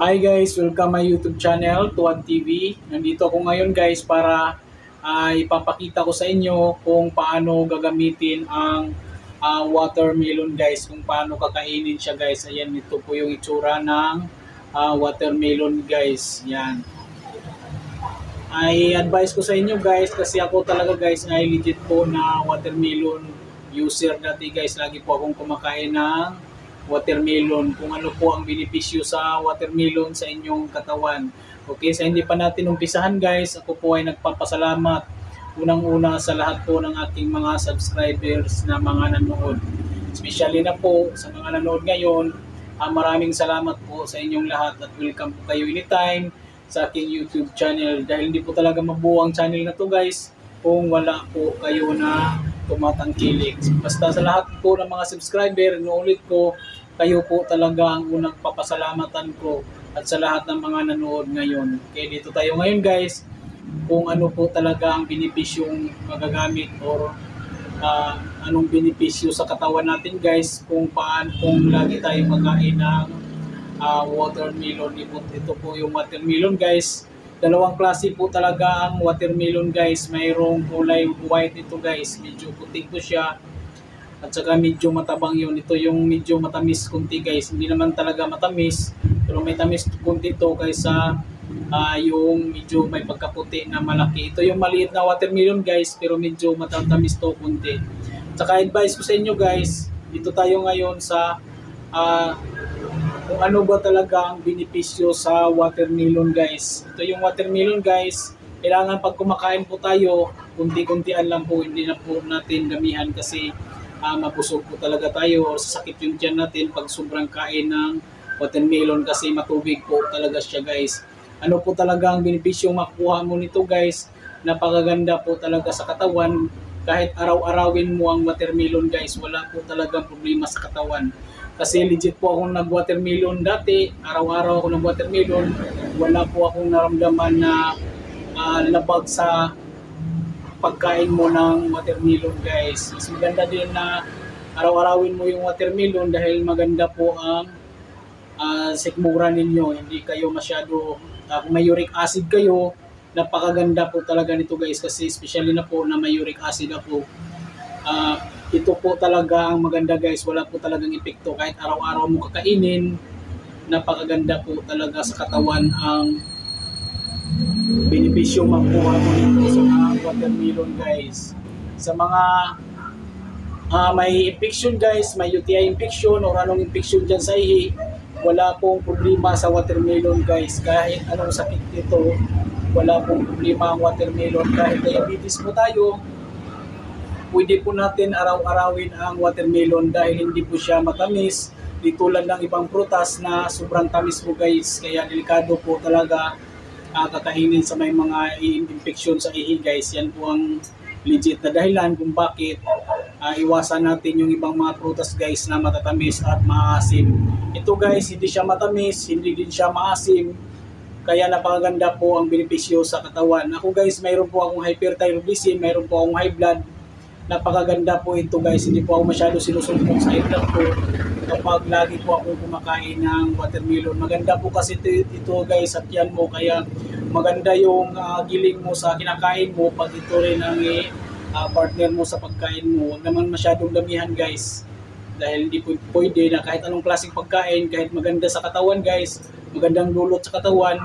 Hi guys, welcome my YouTube channel, Tuan TV. Nandito ako ngayon guys para ipapakita ko sa inyo kung paano gagamitin ang watermelon guys, kung paano kakainin siya guys. Ayan, ito po yung itsura ng watermelon guys. Yan. Ay advice ko sa inyo guys kasi ako talaga guys ay legit po na watermelon user dati guys. Lagi po akong kumakain ng watermelon, kung ano po ang benepisyo sa watermelon sa inyong katawan. Okay, sa hindi pa natin umpisahan guys, ako po ay nagpapasalamat unang-una sa lahat po ng aking mga subscribers na mga nanonood. Especially na po sa mga nanonood ngayon, maraming salamat po sa inyong lahat at welcome po kayo anytime sa aking YouTube channel dahil hindi po talaga mabuo ang channel na to guys kung wala po kayo na tumatangkilik. Basta sa lahat po ng mga subscriber, inuulit ko, kayo po talaga ang unang papasalamatan ko at sa lahat ng mga nanood ngayon. Okay, dito tayo ngayon guys kung ano po talaga ang benepisyong magagamit or anong benepisyo sa katawan natin guys kung lagi tayo magkain ng watermelon. Ito po yung watermelon guys. Dalawang klase po talaga ang watermelon guys. Mayroong kulay white ito guys. Medyo puti po siya. At saka medyo matabang yun. Ito yung medyo matamis kunti guys. Hindi naman talaga matamis. Pero may tamis kunti ito kaysa yung medyo may pagkaputi na malaki. Ito yung maliit na watermelon guys. Pero medyo matatamis to kunti. At saka advice ko sa inyo guys. Dito tayo ngayon sa kung ano ba talaga ang benepisyo sa watermelon guys. Ito yung watermelon guys, kailangan pag kumakain po tayo, kunti-kuntian lang po, hindi na po natin gamihan kasi mabusog po talaga tayo o sasakit yung tiyan natin pag sobrang kain ng watermelon kasi matubig po talaga siya guys. Ano po talaga ang benepisyo makuha mo nito guys? Napakaganda po talaga sa katawan. Kahit araw-arawin mo ang watermelon guys, wala po talagang problema sa katawan. Kasi legit po akong nag-watermelon dati, araw-araw ako nag-watermelon, wala po akong naramdaman na labag sa pagkain mo ng watermelon guys. Mas maganda din na araw-arawin mo yung watermelon dahil maganda po ang sikmura ninyo. Hindi kayo masyado, kung may uric acid kayo, napakaganda po talaga nito guys kasi especially na po na may uric acid ako. Ito po talaga ang maganda guys, wala po talagang epekto kahit araw-araw mo kakainin. Napakaganda po talaga sa katawan ang benepisyo makuha mo nito sa mga watermelon guys. Sa mga may infection guys, may UTI infection o anong infection dyan sa ihi, wala pong problema sa watermelon guys. Kahit anong sakit nito, wala pong problema ang watermelon. Kahit diabetes po tayo, pwede po natin araw-arawin ang watermelon dahil hindi po siya matamis. Di tulad ng ibang prutas na sobrang tamis po guys. Kaya delikado po talaga kakainin sa may mga infection sa ihi guys. Yan po ang legit na dahilan kung bakit iwasan natin yung ibang mga prutas guys na matatamis at maasim. Ito guys, hindi siya matamis, hindi din siya maasim. Kaya napakaganda po ang benepisyo sa katawan. Ako guys, mayroon po akong hyperthyroidism, mayroon po akong high blood. Napakaganda po ito guys, hindi po ako masyado sinusumpong sa itlog ko kapag lagi po ako kumakain ng watermelon. Maganda po kasi ito guys at yan mo, kaya maganda yung giling mo sa kinakain mo pag ito rin ang partner mo sa pagkain mo. Huwag naman masyadong damihan guys dahil hindi po pwede na kahit anong klaseng pagkain, kahit maganda sa katawan guys, magandang dulot sa katawan,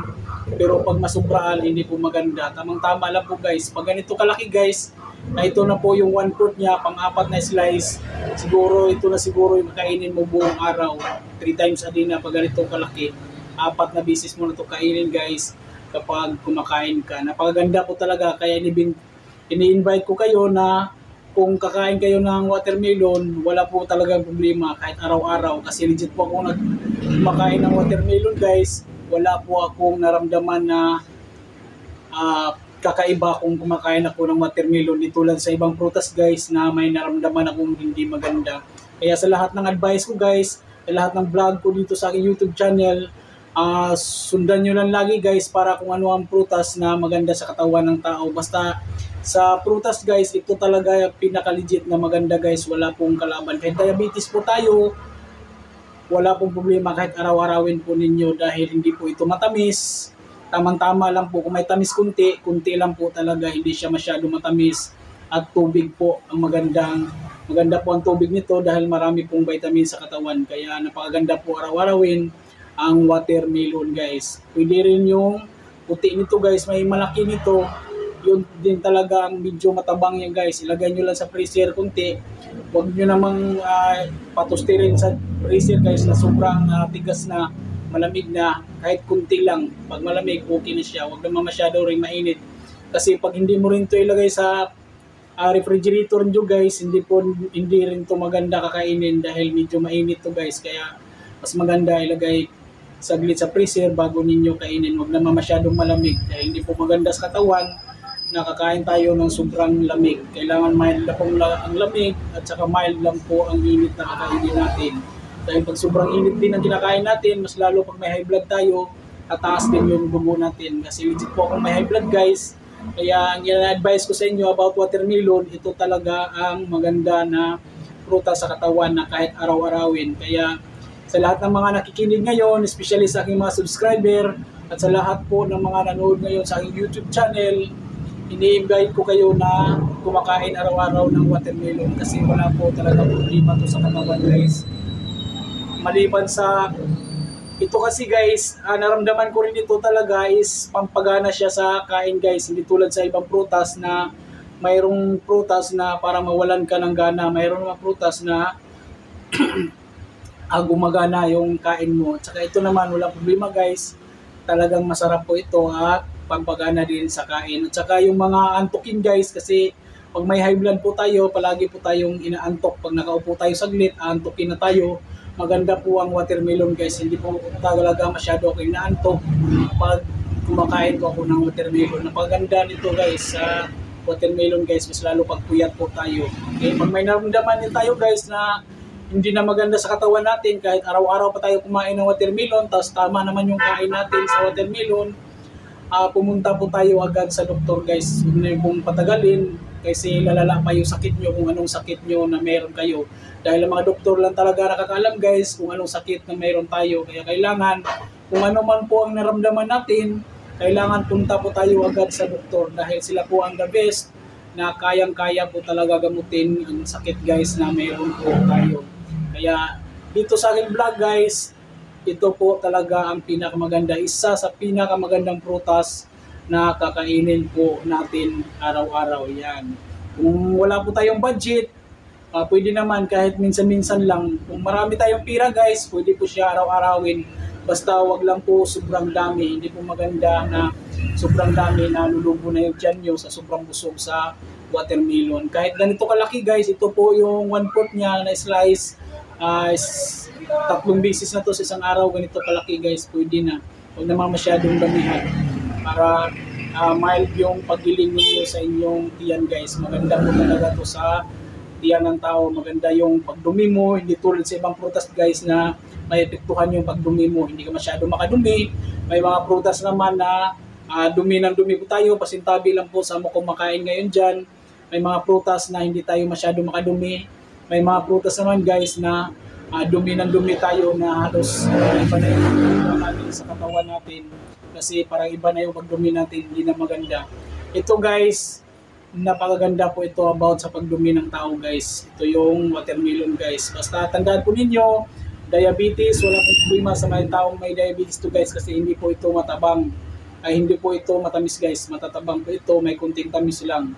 pero pag masubraan hindi po maganda. Tamang-tama lang po guys. Pag ganito kalaki guys, na ito na po yung 1/4 niya, pang-apat na slice, siguro ito na siguro yung kainin mo buong araw. 3 times a day na pag ganito kalaki. 4 na bisis mo na ito kainin guys kapag kumakain ka. Napakaganda po talaga, kaya ini-invite ko kayo na kung kakain kayo ng watermelon, wala po talagang problema kahit araw-araw. Kasi legit po ako kumakain ng watermelon guys. Wala po akong naramdaman na kakaiba kung kumakain ako ng watermelon. Di tulad sa ibang prutas guys na may naramdaman akong hindi maganda. Kaya sa lahat ng advice ko guys, sa lahat ng vlog ko dito sa aking YouTube channel, sundan nyo lang lagi guys para kung ano ang prutas na maganda sa katawan ng tao. Basta sa prutas guys, ito talaga pinaka-legit na maganda guys, wala pong kalaban. Kahit diabetes po tayo, wala pong problema kahit araw-arawin po ninyo dahil hindi po ito matamis. Tamang-tama lang po. Kung may tamis kunti, kunti lang po talaga. Hindi siya masyado matamis. At tubig po ang maganda po ang tubig nito dahil marami pong vitamin sa katawan. Kaya napakaganda po araw-arawin ang watermelon guys. Pwede rin yung puti nito guys, may malaki nito. Yun din talaga ang medyo matabang yan guys. Ilagay nyo lang sa freezer kunti. Huwag nyo namang patustirin sa freezer guys na sobrang tigas na, malamig na. Kahit kunti lang. Pag malamig, okay na siya. Huwag naman masyado rin mainit. Kasi pag hindi mo rin ito ilagay sa refrigerator nyo guys, hindi rin to maganda kakainin dahil medyo mainit to guys. Kaya mas maganda ilagay saglit sa freezer bago ninyo kainin. Huwag naman masyadong malamig dahil hindi po maganda sa katawan. Nakakain tayo ng sobrang lamig. Kailangan mild lang po ang lamig at saka mild lang po ang init na kakainin natin. Dahil pag sobrang init din ang kinakain natin, mas lalo pag may high blood tayo, tataas din yung dugo natin. Kasi legit po akong may high blood guys. Kaya ang advice ko sa inyo about watermelon, ito talaga ang maganda na prutas sa katawan na kahit araw-arawin. Kaya sa lahat ng mga nakikinig ngayon, especially sa aking mga subscriber at sa lahat po ng mga nanood ngayon sa aking YouTube channel, ini-invite ko kayo na kumakain araw-araw ng watermelon kasi wala po talaga problema to sa katawan guys. Maliban sa ito kasi guys, naramdaman ko rin ito talaga is pampagana siya sa kain guys. Hindi tulad sa ibang prutas na mayroong prutas na para mawalan ka ng gana. Mayroong mga prutas na gumagana yung kain mo. At saka ito naman, walang problema guys. Talagang masarap po ito at pampagana din sa kain. At saka yung mga antokin guys, kasi pag may high blood po tayo, palagi po tayong inaantok. Pag nakaupo tayo saglit, antokin na tayo. Maganda po ang watermelon guys. Hindi po talaga masyado ako inaantok pag kumakain ko ako ng watermelon. Napaganda nito guys sa watermelon guys. Mas lalo pag puyat po tayo. Okay? Pag may naramdaman din tayo guys na hindi na maganda sa katawan natin, kahit araw-araw pa tayo kumain ng watermelon, tapos tama naman yung kain natin sa watermelon, pumunta po tayo agad sa doktor guys. Huwag na yung patagalin kasi lalala pa yung sakit nyo kung anong sakit nyo na meron kayo. Dahil ang mga doktor lang talaga nakakaalam guys kung anong sakit na meron tayo. Kaya kailangan, kung ano man po ang naramdaman natin, kailangan punta po tayo agad sa doktor dahil sila po ang the best na kayang-kaya po talaga gamutin ang sakit guys na meron po tayo. Kaya dito sa aking vlog guys, ito po talaga ang pinakamaganda. Isa sa pinakamagandang prutas na kakainin po natin araw-araw. Yan. Kung wala po tayong budget, pwede naman kahit minsan-minsan lang. Kung marami tayong pira guys, pwede po siya araw-arawin. Basta wag lang po sobrang dami. Hindi po maganda na sobrang dami na lulubo na yung tiyan nyo sa sobrang busog sa watermelon. Kahit ganito kalaki guys, ito po yung 1/4 niya na slice. 3 beses na to sa isang araw, ganito kalaki guys, pwede na. Huwag naman masyadong damihan para mild yung paggiling ninyo sa inyong tiyan guys. Maganda po talaga to sa tiyan ng tao. Maganda yung pagdumi mo, hindi tulad sa ibang prutas guys na may epektuhan yung pagdumi mo. Hindi ka masyado makadumi. May mga prutas naman na dumi ng dumi po tayo, pasintabi lang po sa kumakain ngayon dyan. May mga prutas na hindi tayo masyado makadumi. May mga prutas naman guys na dumi ng dumi tayo na halos iba na yung pagdumi natin sa katawan natin. Kasi parang iba na yung pagdumi natin, hindi na maganda. Ito guys, napakaganda po ito about sa pagdumi ng tao guys. Ito yung watermelon guys. Basta tandaan po ninyo, diabetes, wala pong problema sa mga taong may diabetes to guys kasi hindi po ito matabang. Hindi po ito matamis guys, matatabang po ito, may kunting tamis lang.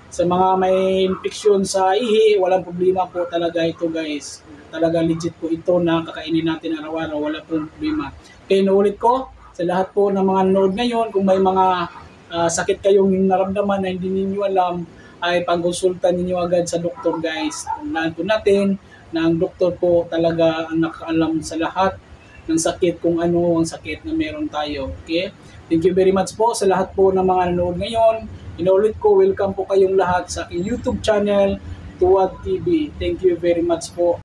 Sa mga may infeksyon sa ihi, walang problema po talaga ito guys. Talaga legit po ito na kakainin natin araw-araw, wala pong problema. Kaya inuulit ko, sa lahat po ng mga nanood ngayon, kung may mga sakit kayong naramdaman na hindi ninyo alam, ay pag-consulta ninyo agad sa doktor guys. Tandaan po natin na ang doktor po talaga ang nakakaalam sa lahat ng sakit, kung ano ang sakit na meron tayo. Okay? Thank you very much po sa lahat po ng mga nanood ngayon. Inuulit ko, welcome po kayong lahat sa aking YouTube channel, Tuwad TV. Thank you very much po.